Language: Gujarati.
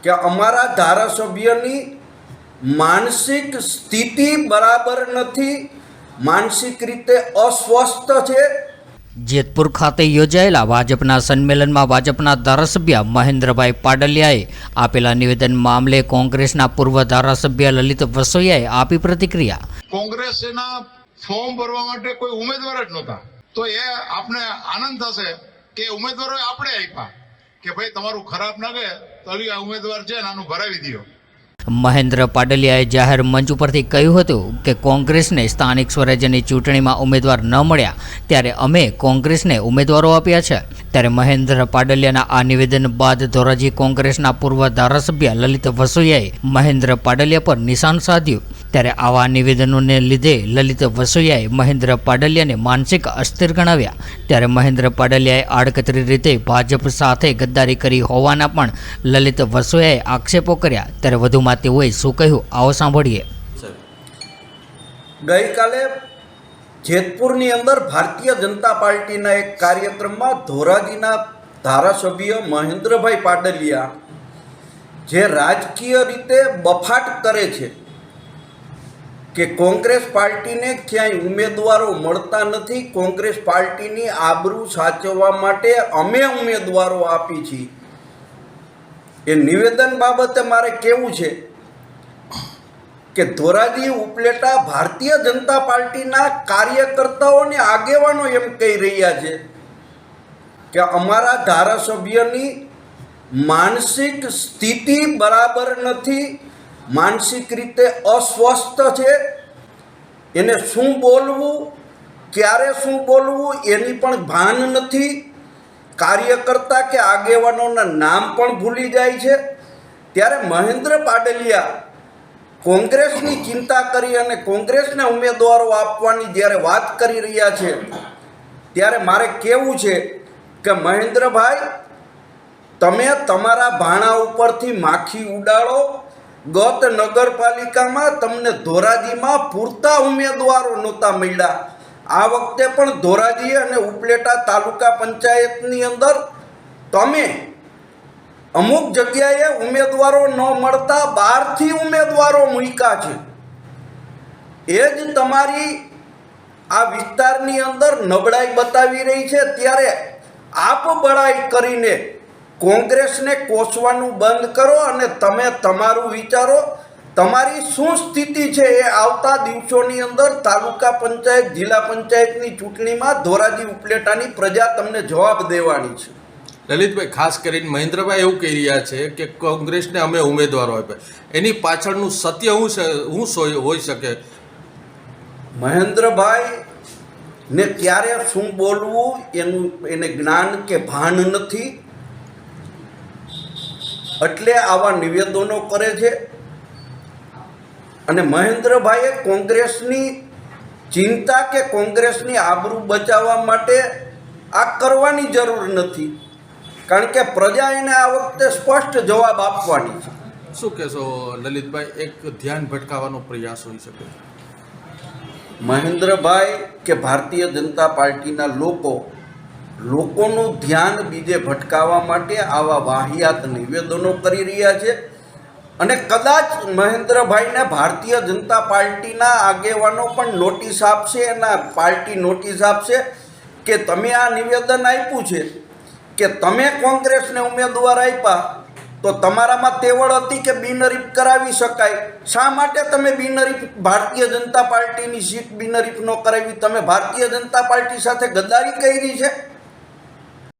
કે અમારા ધારાસભ્યની માનસિક સ્થિતિ બરાબર નથી, માનસિક રીતે અસ્વસ્થ છે। જેતપુર ખાતે યોજાયેલા ભાજપના સંમેલનમાં ભાજપના ધારાસભ્ય મહેન્દ્રભાઈ પાડલિયાએ આપેલા નિવેદન મામલે કોંગ્રેસના પૂર્વ ધારાસભ્ય લલિત વસોયાએ આપી પ્રતિક્રિયા। કોંગ્રેસના ફોર્મ ભરવા માટે કોઈ ઉમેદવાર જ નહોતા, તો એ આપને આનંદ થશે કે ઉમેદવારોએ આપણે આપ્યા કે ભાઈ તમારું ખરાબ લાગે તો આ ઉમેદવાર છે આનું ભરાવી દો। મહેન્દ્ર પાડલિયાએ જાહેર મંચ ઉપરથી કહ્યું હતું કે કોંગ્રેસને સ્થાનિક સ્વરાજ્યની ચૂંટણીમાં ઉમેદવાર ન મળ્યા ત્યારે અમે કોંગ્રેસને ઉમેદવારો આપ્યા છે। ત્યારે મહેન્દ્ર પાડલિયાના આ નિવેદન બાદ ધોરાજી કોંગ્રેસના પૂર્વ ધારાસભ્ય લલિત વસોયાએ મહેન્દ્ર પાડલિયા પર નિશાન સાધ્યું। ત્યારે આવા નિવેદનોને લીધે લલિત વસોયાએ મહેન્દ્ર પાડલિયાને માનસિક અસ્થિર ગણાવ્યા। ત્યારે મહેન્દ્ર પાડલિયાએ આડકતરી રીતે ભાજપ સાથે ગદ્દારી કરી હોવાના પણ લલિત વસોયાએ આક્ષેપો કર્યા। ત્યારે વધુમાં તેઓએ શું કહ્યું આવો સાંભળીએ। ગઈકાલે જેતપુરની અંદર ભારતીય જનતા પાર્ટીના એક કાર્યક્રમમાં ધોરાજીના ધારાસભ્ય મહેન્દ્રભાઈ પાડલિયા જે રાજકીય રીતે બફાટ કરે છે કે કોંગ્રેસ પાર્ટીને ક્યાંય ઉમેદવારો મળતા નથી, કોંગ્રેસ પાર્ટીની આબરૂ સાચવવા માટે અમે ઉમેદવારો આપી છીએ, એ નિવેદન બાબતે મારે કહેવું છે કે ધોરાજી ઉપલેટા ભારતીય જનતા પાર્ટીના કાર્યકર્તાઓ અને આગેવાનો એમ કહી રહ્યા છે કે અમારા ધારાસભ્યની માનસિક સ્થિતિ બરાબર નથી, માનસિક રીતે અસ્વસ્થ છે, એને શું બોલવું, ક્યારે શું બોલવું એની પણ ભાન નથી, કાર્યકર્તા કે આગેવાનોના નામ પણ ભૂલી જાય છે। ત્યારે મહેન્દ્ર પાડલિયા કોંગ્રેસની ચિંતા કરી અને કોંગ્રેસને ઉમેદવારો આપવાની જ્યારે વાત કરી રહ્યા છે ત્યારે મારે કહેવું છે કે મહેન્દ્રભાઈ, તમે તમારા ભાણા ઉપરથી માખી ઉડાડો। ગત નગરપાલિકામાં તમને ધોરાજીમાં પૂરતા ઉમેદવારો નહોતા મળ્યા, આ વખતે પણ ધોરાજી અને ઉપલેટા તાલુકા પંચાયતની અંદર તમે અમુક જગ્યાએ ઉમેદવારો ન મળતા બહારથી ઉમેદવારો મૂક્યા છે। એ જ તમારી આ વિસ્તારની અંદર નબળાઈ બતાવી રહી છે। ત્યારે આપ બળાઈ કરીને કોંગ્રેસને કોસવાનું બંધ કરો અને તમે તમારું વિચારો, તમારી શું સ્થિતિ છે એ આવતા દિવસોની અંદર તાલુકા પંચાયત જિલ્લા પંચાયતની ચૂંટણીમાં ધોરાજી ઉપલેટાની પ્રજા તમને જવાબ દેવાની છે। લલિતભાઈ, ખાસ કરીને મહેન્દ્રભાઈ એવું કહી રહ્યા છે કે કોંગ્રેસને અમે ઉમેદવારો આપ્યા, એની પાછળનું સત્ય શું હોઈ શકે? મહેન્દ્રભાઈ ને ક્યારે શું બોલવું એને જ્ઞાન કે ભાન નથી, એટલે આવા નિવેદનો કરે છે। અને મહેન્દ્રભાઈએ કોંગ્રેસની ચિંતા કે કોંગ્રેસની આબરૂ બચાવવા માટે આ કરવાની જરૂર નથી, કારણ કે પ્રજા એને આ વખતે સ્પષ્ટ જવાબ આપવાની છે। શું કહેશો લલિતભાઈ, એક ધ્યાન ભટકાવવાનો પ્રયાસ હોઈ શકે? મહેન્દ્રભાઈ કે ભારતીય જનતા પાર્ટીના લોકોનું ધ્યાન બીજે ભટકાવવા માટે આવા વાહિયાત નિવેદનો કરી રહ્યા છે। અને કદાચ મહેન્દ્રભાઈને ભારતીય જનતા પાર્ટીના આગેવાનો પણ નોટિસ આપશે, એના પાર્ટી નોટિસ આપશે કે તમે આ નિવેદન આપ્યું છે કે તમે કોંગ્રેસને ઉમેદવાર આપ્યા તો તમારામાં તેવડ હતી કે બિનહરીફ કરાવી શકાય, શા માટે તમે બિનહરીફ ભારતીય જનતા પાર્ટીની સીટ બિનહરીફ ન કરાવી? તમે ભારતીય જનતા પાર્ટી સાથે ગદ્દારી કરી છે।